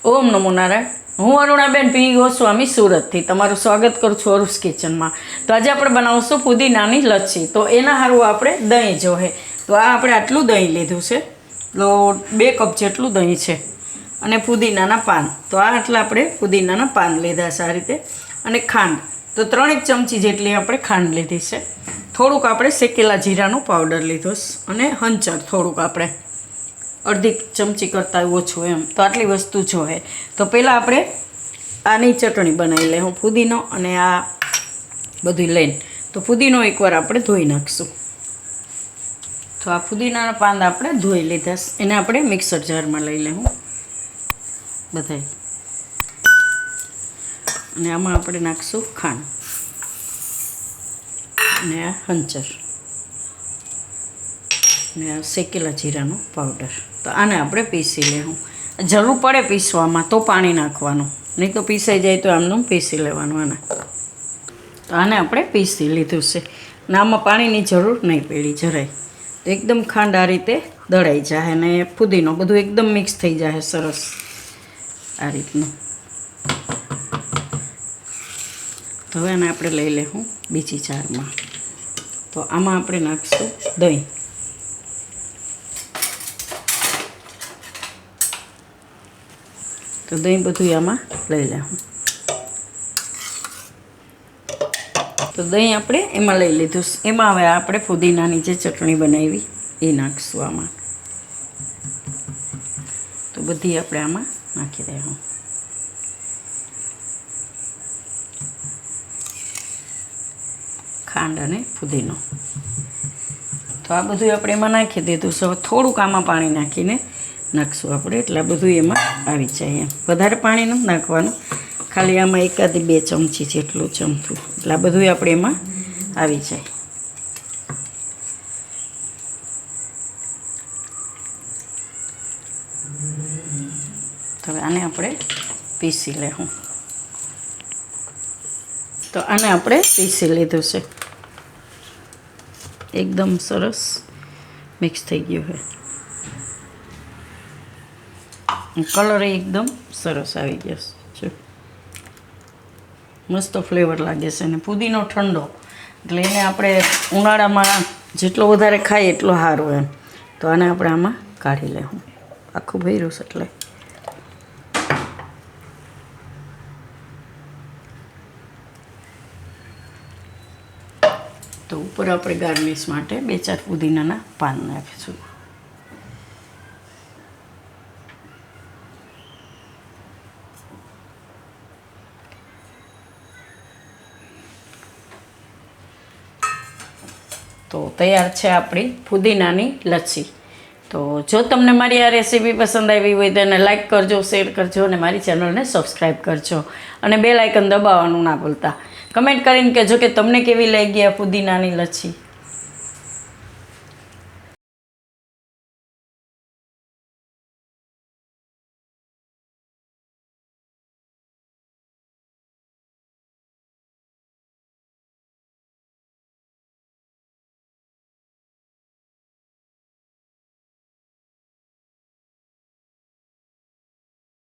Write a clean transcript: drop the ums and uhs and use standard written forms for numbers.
ઓમ નમો નારાયણ. હું અરુણાબેન પી ગોસ્વામી સુરતથી તમારું સ્વાગત કરું છું અરુસ કિચનમાં. તો આજે આપણે બનાવશું પુદીનાની લચ્છી. તો એના સારું આપણે દહીં જોહે. તો આ આપણે આટલું દહીં લીધું છે. તો 2 કપ જેટલું દહીં છે અને પુદીનાના પાન. તો આ આટલા આપણે પુદીનાના પાન લીધા છે આ રીતે. અને ખાંડ તો 3 ચમચી જેટલી આપણે ખાંડ લીધી છે. થોડુંક આપણે શેકેલા જીરાનો પાવડર લીધો છે અને હંચર થોડુંક આપણે અડધી ચમચી કરતાં ઓછું એમ. તો આટલી વસ્તુ જોઈએ. તો પહેલાં આપણે આની ચટણી બનાવી લઈએ. હું ફુદીનો અને આ બધું લઈને તો ફુદીનો એકવાર આપણે ધોઈ નાખીશું. તો આ ફુદીનાના પાન આપણે ધોઈ લીધા. એને આપણે મિક્સર જારમાં લઈ લઉં બધાય. અને આમાં આપણે નાખીશું ખાંડ અને આ હંચર ને આ શેકેલા જીરાનો પાવડર. તો આને આપણે પીસી લેવું. જરૂર પડે પીસવામાં તો પાણી નાખવાનું, નહીં તો પીસાઈ જાય તો આમનું પીસી લેવાનું આને. તો આને આપણે પીસી લીધું છે ને આમાં પાણીની જરૂર નહીં પડી જરાય. તો એકદમ ખાંડ આ રીતે દળાઈ જાય ને ફુદીનો બધું એકદમ મિક્સ થઈ જાય સરસ આ રીતનું. તો હવે આને આપણે લઈ લેવું બીજી જારમાં. તો આમાં આપણે નાખીશું દહીં. તો દહીં બધું આમાં લઈ લેવું. તો દહીં આપણે એમાં લઈ લીધું. એમાં હવે આપણે ફુદીનાની જે ચટણી બનાવી એ નાખીશું આમાં. તો બધી આપણે આમાં નાખી દઈશું. ખાંડ અને ફુદીનો. તો આ બધું આપણે એમાં નાખી દીધું છે. હવે થોડુંક આમાં પાણી નાખીને નાખશું આપણે, એટલે બધું એમાં આવી જાય. એમ વધારે પાણી નથી નાખવાનું, ખાલી આમાં 1-2 ચમચી જેટલું ચમચું, એટલે આ બધું આપણે એમાં આવી જાય. તો હવે આને આપણે પીસી લેવું. તો આને આપણે પીસી લીધું છે. એકદમ સરસ મિક્સ થઈ ગયું છે. કલર એકદમ સરસ આવી ગયો છે. મસ્ત ફ્લેવર લાગે છે. અને પુદીનો ઠંડો એટલે એને આપણે ઉનાળામાં જેટલો વધારે ખાઈએ એટલો સારું એમ. તો આને આપણે આમાં કાઢી લેવું. આખું ભર્યું છે એટલે. તો ઉપર આપણે ગાર્નિશ માટે 2-4 પુદીનાના પાન નાખીશું. તો તૈયાર છે આપણી પુદીનાની લચ્છી. તો જો તમને મારી આ રેસીપી પસંદ આવી હોય તો એને લાઈક કરજો, શેર કરજો અને મારી ચેનલને સબસ્ક્રાઈબ કરજો. અને બેલ આઇકન દબાવવાનું ના ભૂલતા. કમેન્ટ કરીને કહેજો કે તમને કેવી લાગી આ પુદીનાની લચ્છી.